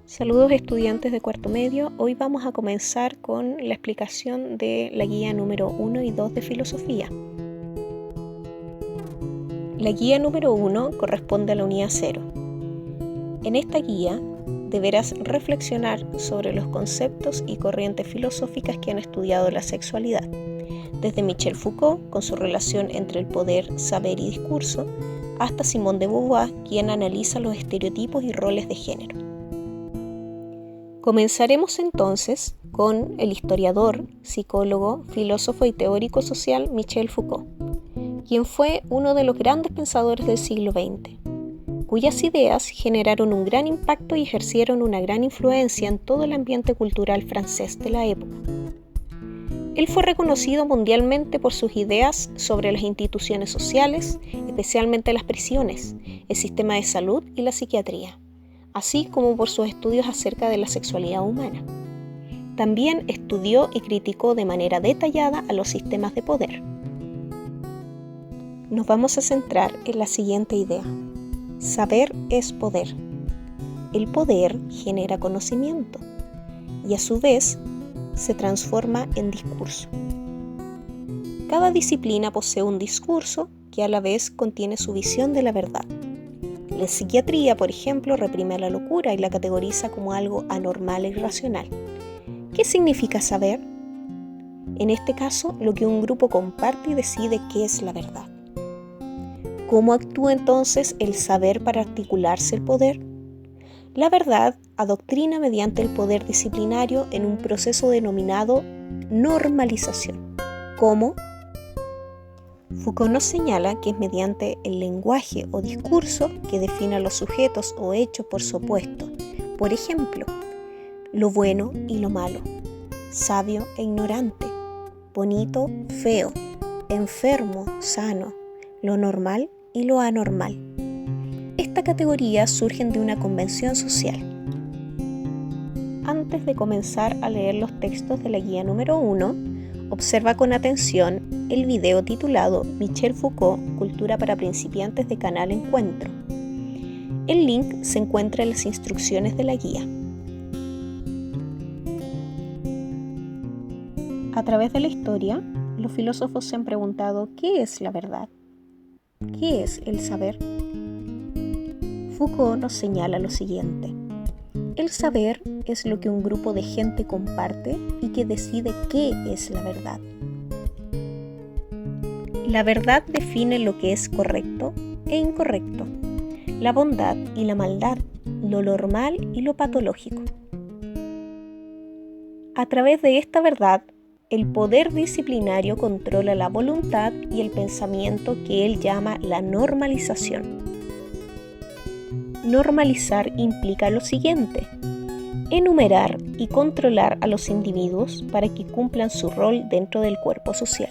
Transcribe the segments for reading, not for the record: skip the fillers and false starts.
Saludos estudiantes de cuarto medio, hoy vamos a comenzar con la explicación de la guía número 1 y 2 de filosofía. La guía número 1 corresponde a la unidad 0. En esta guía deberás reflexionar sobre los conceptos y corrientes filosóficas que han estudiado la sexualidad, desde Michel Foucault con su relación entre el poder, saber y discurso, hasta Simone de Beauvoir, quien analiza los estereotipos y roles de género. Comenzaremos entonces con el historiador, psicólogo, filósofo y teórico social Michel Foucault, quien fue uno de los grandes pensadores del siglo XX, cuyas ideas generaron un gran impacto y ejercieron una gran influencia en todo el ambiente cultural francés de la época. Él fue reconocido mundialmente por sus ideas sobre las instituciones sociales, especialmente las prisiones, el sistema de salud y la psiquiatría, así como por sus estudios acerca de la sexualidad humana. También estudió y criticó de manera detallada a los sistemas de poder. Nos vamos a centrar en la siguiente idea. Saber es poder. El poder genera conocimiento y a su vez se transforma en discurso. Cada disciplina posee un discurso que a la vez contiene su visión de la verdad. La psiquiatría, por ejemplo, reprime la locura y la categoriza como algo anormal e irracional. ¿Qué significa saber? En este caso, lo que un grupo comparte y decide qué es la verdad. ¿Cómo actúa entonces el saber para articularse el poder? La verdad adoctrina mediante el poder disciplinario en un proceso denominado normalización. ¿Cómo? Foucault nos señala que es mediante el lenguaje o discurso que define a los sujetos o hechos por su opuesto. Por ejemplo, lo bueno y lo malo, sabio e ignorante, bonito, feo, enfermo, sano, lo normal y lo anormal. Estas categorías surgen de una convención social. Antes de comenzar a leer los textos de la guía número 1, observa con atención el video titulado Michel Foucault, Cultura para principiantes de Canal Encuentro. El link se encuentra en las instrucciones de la guía. A través de la historia, los filósofos se han preguntado ¿qué es la verdad? ¿Qué es el saber? Foucault nos señala lo siguiente. El saber es lo que un grupo de gente comparte y que decide qué es la verdad. La verdad define lo que es correcto e incorrecto, la bondad y la maldad, lo normal y lo patológico. A través de esta verdad, el poder disciplinario controla la voluntad y el pensamiento que él llama la normalización. Normalizar implica lo siguiente: enumerar y controlar a los individuos para que cumplan su rol dentro del cuerpo social.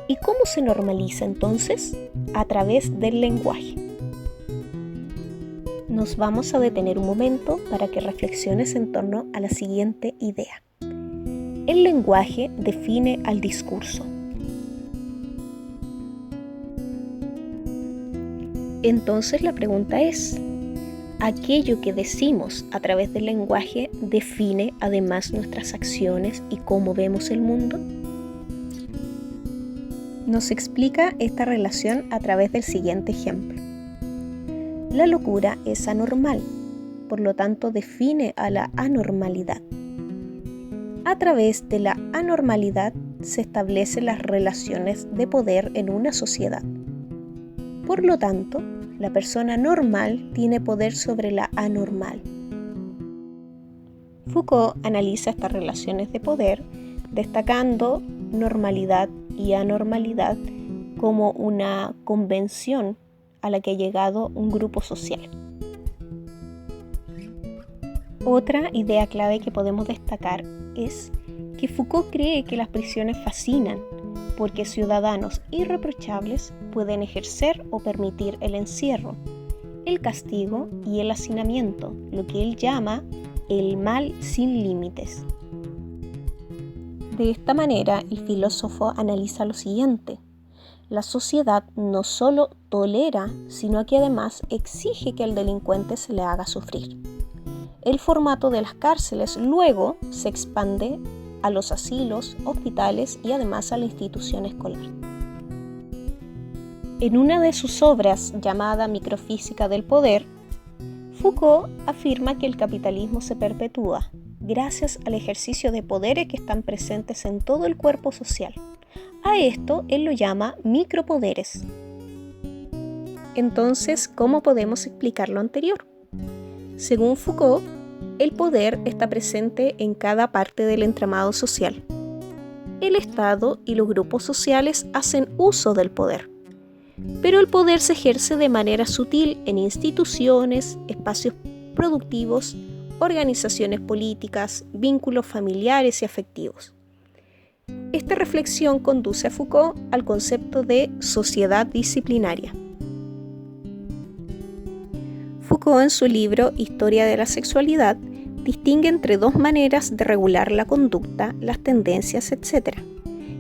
¿Y cómo se normaliza entonces? A través del lenguaje. Nos vamos a detener un momento para que reflexiones en torno a la siguiente idea. El lenguaje define al discurso. Entonces la pregunta es, ¿aquello que decimos a través del lenguaje define además nuestras acciones y cómo vemos el mundo? Nos explica esta relación a través del siguiente ejemplo. La locura es anormal, por lo tanto define a la anormalidad. A través de la anormalidad se establecen las relaciones de poder en una sociedad. Por lo tanto, la persona normal tiene poder sobre la anormal. Foucault analiza estas relaciones de poder, destacando normalidad y anormalidad como una convención a la que ha llegado un grupo social. Otra idea clave que podemos destacar es que Foucault cree que las prisiones fascinan porque ciudadanos irreprochables pueden ejercer o permitir el encierro, el castigo y el hacinamiento, lo que él llama el mal sin límites. De esta manera, el filósofo analiza lo siguiente: la sociedad no solo tolera, sino que además exige que al delincuente se le haga sufrir. el formato de las cárceles luego se expande a los asilos, hospitales y además a la institución escolar. En una de sus obras llamada Microfísica del Poder, Foucault afirma que el capitalismo se perpetúa gracias al ejercicio de poderes que están presentes en todo el cuerpo social. A esto él lo llama micropoderes. Entonces, ¿cómo podemos explicar lo anterior? Según Foucault, el poder está presente en cada parte del entramado social. El Estado y los grupos sociales hacen uso del poder, pero el poder se ejerce de manera sutil en instituciones, espacios productivos, organizaciones políticas, vínculos familiares y afectivos. Esta reflexión conduce a Foucault al concepto de sociedad disciplinaria. Foucault, en su libro Historia de la Sexualidad, distingue entre dos maneras de regular la conducta, las tendencias, etc.,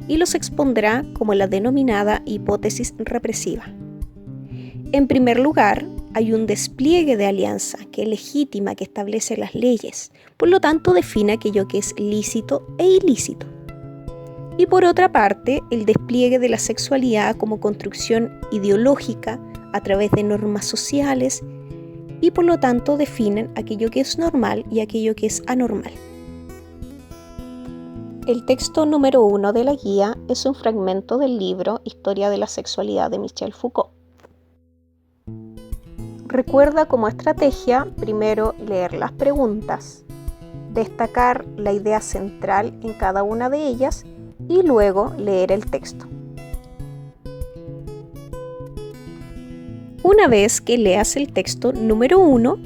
y los expondrá como la denominada hipótesis represiva. En primer lugar, hay un despliegue de alianza que legitima, que establece las leyes, por lo tanto define aquello que es lícito e ilícito. Y por otra parte, el despliegue de la sexualidad como construcción ideológica a través de normas sociales y por lo tanto definen aquello que es normal y aquello que es anormal. El texto número 1 de la guía es un fragmento del libro Historia de la Sexualidad de Michel Foucault. Recuerda como estrategia primero leer las preguntas, destacar la idea central en cada una de ellas y luego leer el texto. Una vez que leas el texto número 1,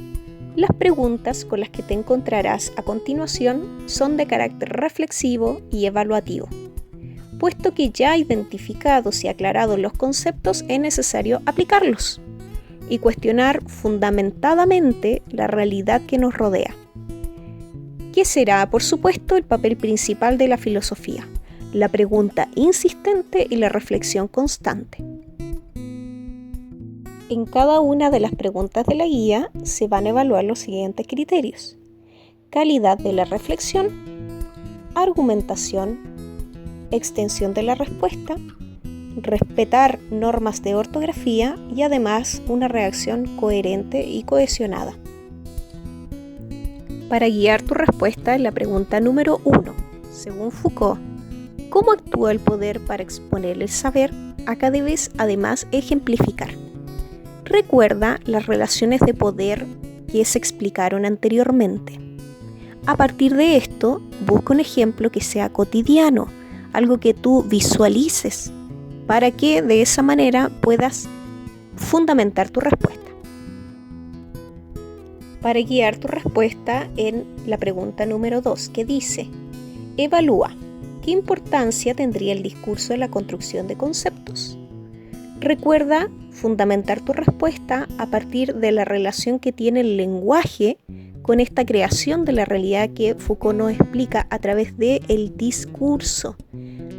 las preguntas con las que te encontrarás a continuación son de carácter reflexivo y evaluativo. Puesto que ya identificados y aclarados los conceptos, es necesario aplicarlos y cuestionar fundamentadamente la realidad que nos rodea, que será, por supuesto, el papel principal de la filosofía, la pregunta insistente y la reflexión constante. En cada una de las preguntas de la guía se van a evaluar los siguientes criterios: calidad de la reflexión, argumentación, extensión de la respuesta, respetar normas de ortografía y además una reacción coherente y cohesionada. Para guiar tu respuesta en la pregunta número 1, según Foucault, ¿cómo actúa el poder para exponer el saber? Acá debes además ejemplificar. Recuerda las relaciones de poder que se explicaron anteriormente. A partir de esto, busca un ejemplo que sea cotidiano, algo que tú visualices, para que de esa manera puedas fundamentar tu respuesta. Para guiar tu respuesta en la pregunta número 2, que dice: evalúa, ¿qué importancia tendría el discurso en la construcción de conceptos? Recuerda fundamentar tu respuesta a partir de la relación que tiene el lenguaje con esta creación de la realidad que Foucault nos explica a través del discurso.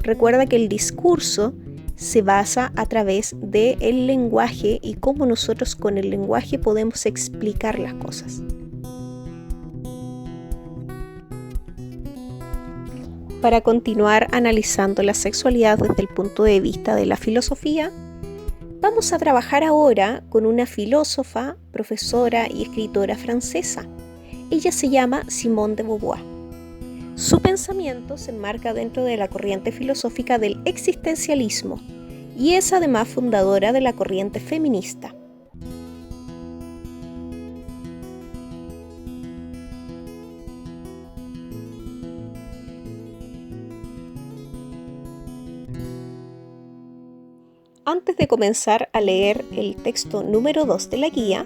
Recuerda que el discurso se basa a través del lenguaje y cómo nosotros con el lenguaje podemos explicar las cosas. Para continuar analizando la sexualidad desde el punto de vista de la filosofía, vamos a trabajar ahora con una filósofa, profesora y escritora francesa. Ella se llama Simone de Beauvoir. Su pensamiento se enmarca dentro de la corriente filosófica del existencialismo y es además fundadora de la corriente feminista. Antes de comenzar a leer el texto número 2 de la guía,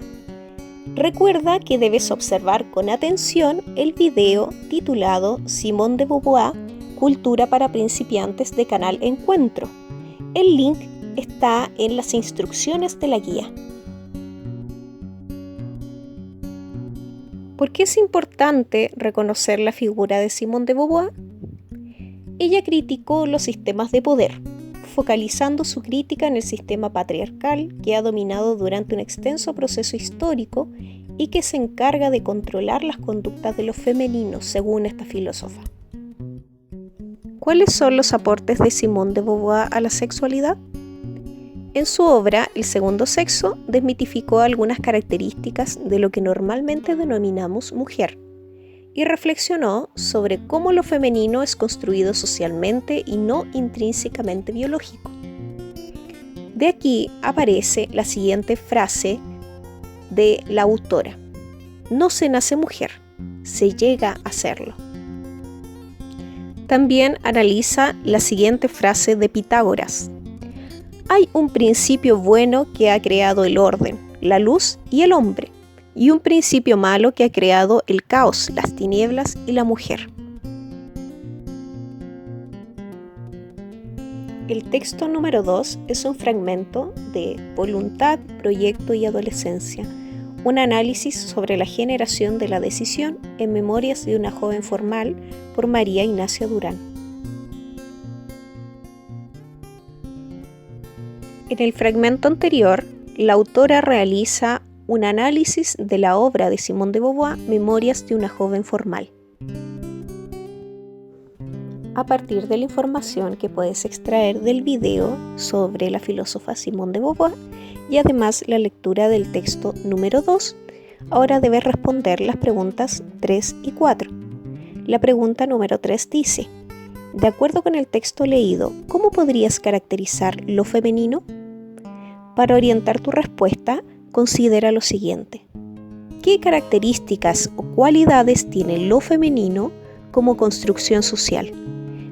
recuerda que debes observar con atención el video titulado Simone de Beauvoir, Cultura para principiantes de Canal Encuentro. El link está en las instrucciones de la guía. ¿Por qué es importante reconocer la figura de Simone de Beauvoir? Ella criticó los sistemas de poder, focalizando su crítica en el sistema patriarcal que ha dominado durante un extenso proceso histórico y que se encarga de controlar las conductas de los femeninos, según esta filósofa. ¿Cuáles son los aportes de Simone de Beauvoir a la sexualidad? En su obra, El segundo sexo, desmitificó algunas características de lo que normalmente denominamos mujer y reflexionó sobre cómo lo femenino es construido socialmente y no intrínsecamente biológico. De aquí aparece la siguiente frase de la autora: no se nace mujer, se llega a serlo. También analiza la siguiente frase de Pitágoras: hay un principio bueno que ha creado el orden, la luz y el hombre, y un principio malo que ha creado el caos, las tinieblas y la mujer. El texto número 2 es un fragmento de Voluntad, Proyecto y Adolescencia, un análisis sobre la generación de la decisión en Memorias de una joven formal por María Ignacia Durán. En el fragmento anterior, la autora realiza un análisis de la obra de Simone de Beauvoir, Memorias de una joven formal. A partir de la información que puedes extraer del video sobre la filósofa Simone de Beauvoir y además la lectura del texto número 2, ahora debes responder las preguntas 3 y 4. La pregunta número 3 dice: de acuerdo con el texto leído, ¿cómo podrías caracterizar lo femenino? Para orientar tu respuesta, considera lo siguiente: ¿qué características o cualidades tiene lo femenino como construcción social?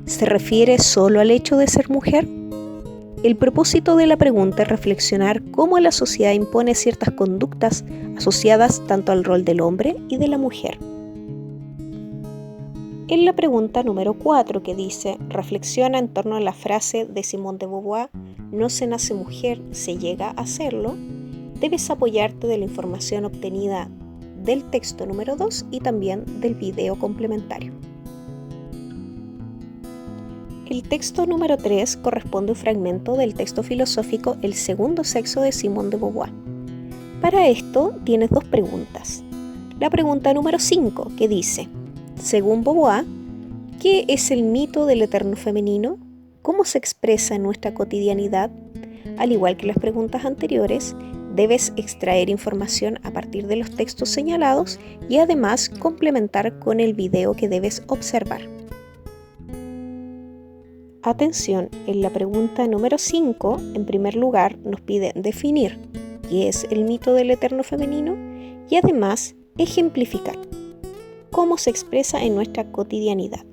¿Se refiere solo al hecho de ser mujer? El propósito de la pregunta es reflexionar cómo la sociedad impone ciertas conductas asociadas tanto al rol del hombre y de la mujer. En la pregunta número 4, que dice: reflexiona en torno a la frase de Simone de Beauvoir, no se nace mujer, se llega a serlo, debes apoyarte de la información obtenida del texto número 2 y también del video complementario. El texto número 3 corresponde a un fragmento del texto filosófico El segundo sexo de Simone de Beauvoir. Para esto tienes dos preguntas. La pregunta número 5, que dice: según Beauvoir, ¿qué es el mito del eterno femenino? ¿Cómo se expresa en nuestra cotidianidad? Al igual que las preguntas anteriores, debes extraer información a partir de los textos señalados y además complementar con el video que debes observar. Atención, en la pregunta número 5, en primer lugar, nos pide definir qué es el mito del eterno femenino y además ejemplificar cómo se expresa en nuestra cotidianidad.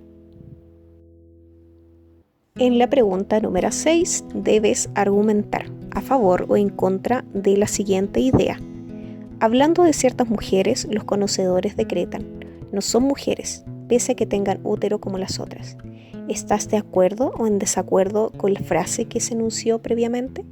En la pregunta número 6, debes argumentar a favor o en contra de la siguiente idea. Hablando de ciertas mujeres, los conocedores decretan: no son mujeres, pese a que tengan útero como las otras. ¿Estás de acuerdo o en desacuerdo con la frase que se enunció previamente?